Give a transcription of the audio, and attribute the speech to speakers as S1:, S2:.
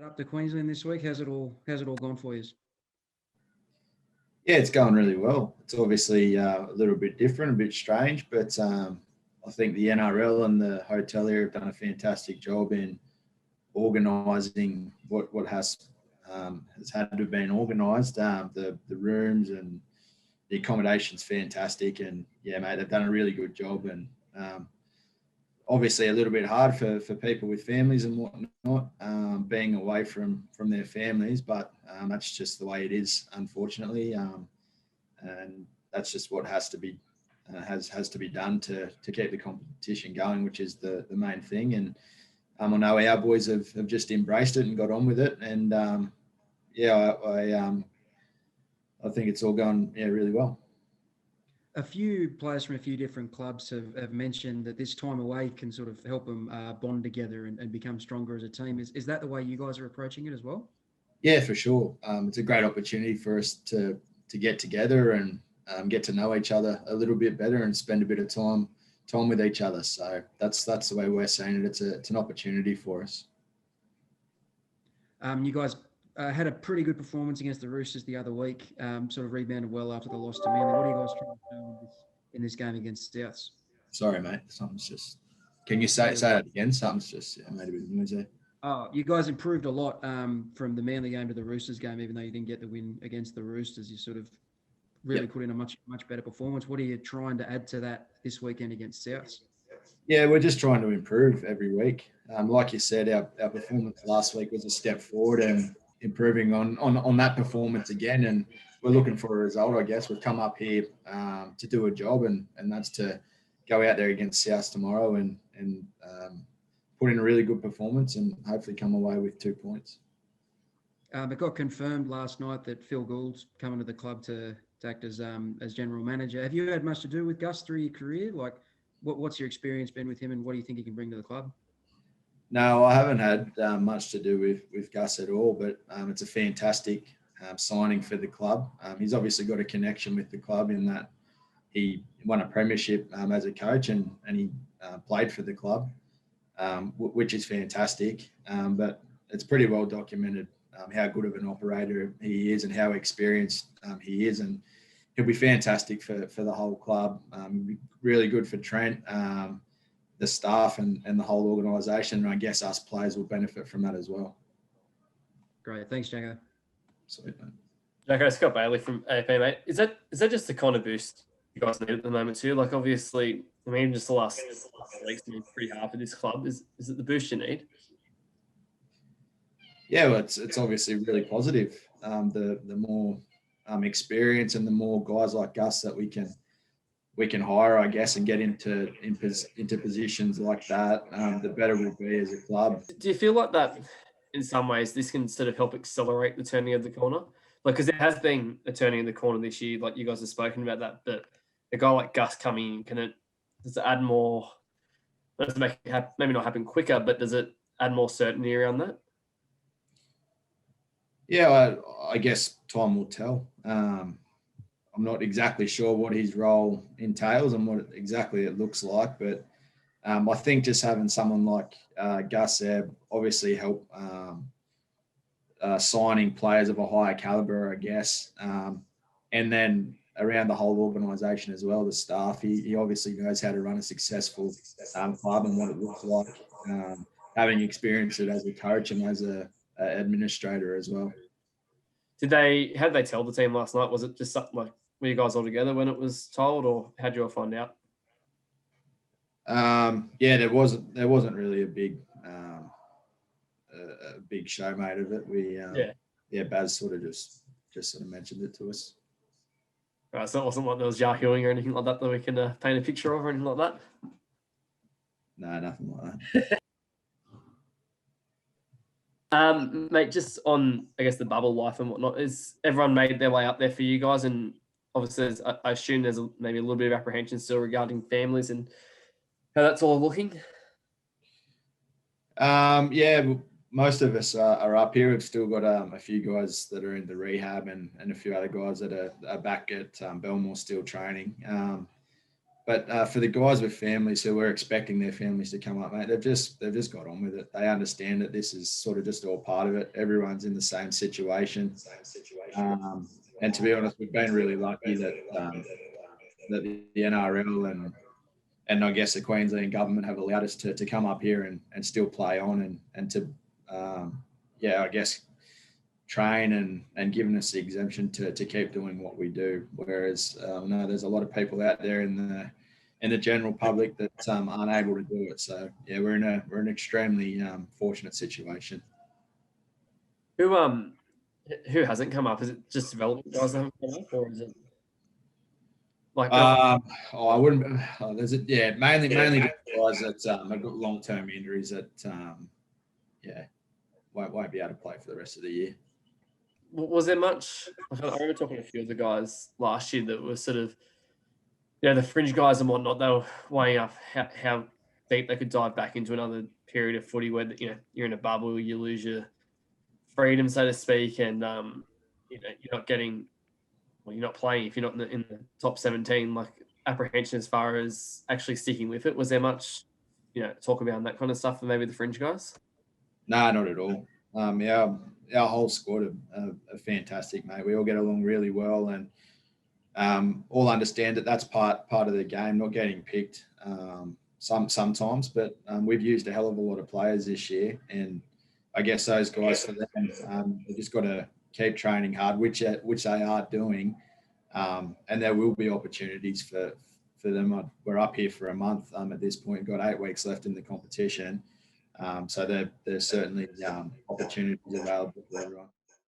S1: Up to Queensland this week. How's it all gone for you?
S2: Yeah, it's going really well. It's obviously a little bit different, a bit strange, but I think the NRL and the hotel here have done a fantastic job in organising what has had to have been organised. The rooms and the accommodation's fantastic, and yeah, mate, they've done a really good job. And obviously, a little bit hard for people with families and whatnot, being away from their families, but that's just the way it is, unfortunately. And that's just what has to be has to be done to keep the competition going, which is the main thing. And I know our boys have just embraced it and got on with it. And I think it's all gone really well.
S1: A few players from a few different clubs have mentioned that this time away can sort of help them bond together and become stronger as a team. Is that the way you guys are approaching it as well?
S2: Yeah, for sure. It's a great opportunity for us to get together and get to know each other a little bit better and spend a bit of time with each other. So that's the way we're seeing it. It's an opportunity for us.
S1: You guys had a pretty good performance against the Roosters the other week. Sort of rebounded well after the loss to Manly. What are you guys trying to do in this game against Souths?
S2: Sorry, mate. Something's just. Can you say that again? Something's just made a bit of noise there.
S1: Oh, you guys improved a lot from the Manly game to the Roosters game, even though you didn't get the win against the Roosters. You sort of really put in a much better performance. What are you trying to add to that this weekend against Souths?
S2: Yeah, we're just trying to improve every week. Like you said, our performance last week was a step forward and improving on that performance again. And we're looking for a result, I guess. We've come up here to do a job, and that's to go out there against Souths tomorrow and put in a really good performance and hopefully come away with 2 points.
S1: It got confirmed last night that Phil Gould's coming to the club to act as general manager. Have you had much to do with Gus through your career? Like, what's your experience been with him, and what do you think he can bring to the club?
S2: No, I haven't had much to do with Gus at all, but it's a fantastic signing for the club. He's obviously got a connection with the club in that he won a premiership as a coach and he played for the club, which is fantastic. But it's pretty well documented how good of an operator he is and how experienced he is. And he'll be fantastic for the whole club. Really good for Trent, the staff and the whole organisation. And I guess us players will benefit from that as well.
S1: Great. Thanks, Jacko.
S2: Sweet, mate.
S3: Jacko, Scott Bailey from AFP, mate. Is that just the kind of boost you guys need at the moment too? Like, obviously, I mean, just the last weeks have been pretty hard for this club. Is it the boost you need?
S2: Yeah, well, it's obviously really positive. The more experience and the more guys like Gus that we can hire, I guess, and get into positions like that, the better we'll be as a club.
S3: Do you feel like that in some ways this can sort of help accelerate the turning of the corner? Like, because there has been a turning in the corner this year, like you guys have spoken about that, but a guy like Gus coming in, does it add more, does it make it maybe not happen quicker, but does it add more certainty around that?
S2: Yeah, I guess time will tell. I'm not exactly sure what his role entails and what exactly it looks like, but I think just having someone like Gus there obviously help signing players of a higher caliber, I guess, and then around the whole organisation as well, the staff. He obviously knows how to run a successful club and what it looks like, having experienced it as a coach and as a administrator as well.
S3: How did they tell the team last night? Was it just something like, were you guys all together when it was told, or how did you all find out?
S2: Yeah, there wasn't really a big show made of it. Baz sort of just sort of mentioned it to us.
S3: Right, so it wasn't like there was Yahooing or anything like that we can paint a picture of or anything like that?
S2: No, nothing like that.
S3: Mate, just on, I guess, the bubble life and whatnot, is everyone made their way up there for you guys? And obviously, I assume there's maybe a little bit of apprehension still regarding families and how that's all looking.
S2: Yeah, most of us are up here. We've still got a few guys that are in the rehab and a few other guys that are back at Belmore still training. But for the guys with families who were expecting their families to come up, mate, they've just got on with it. They understand that this is sort of just all part of it. Everyone's in the same situation. And to be honest, we've been really lucky that that the NRL and I guess the Queensland government have allowed us to come up here and still play on and to I guess train and given us the exemption to keep doing what we do. Whereas no, there's a lot of people out there in the general public that aren't able to do it. So yeah, we're in an extremely fortunate situation.
S3: Who hasn't come up? Is it just development guys that haven't come up, or is it like?
S2: I wouldn't. Mainly guys that have got long-term injuries that won't be able to play for the rest of the year.
S3: Was there much? I remember talking to a few of the guys last year that were sort of, the fringe guys and whatnot. They were weighing up how deep they could dive back into another period of footy where you're in a bubble, you lose your freedom, so to speak, and you're not getting, you're not playing if you're not in the top 17. Like apprehension as far as actually sticking with it. Was there much, talk about that kind of stuff for maybe the fringe guys?
S2: No, not at all. Our whole squad are fantastic, mate. We all get along really well, and all understand that that's part of the game. Not getting picked sometimes, but we've used a hell of a lot of players this year, and I guess those guys for them, they've just got to keep training hard, which they are doing, and there will be opportunities for them. We're up here for a month at this point. Got 8 weeks left in the competition. So there's certainly opportunities available for everyone.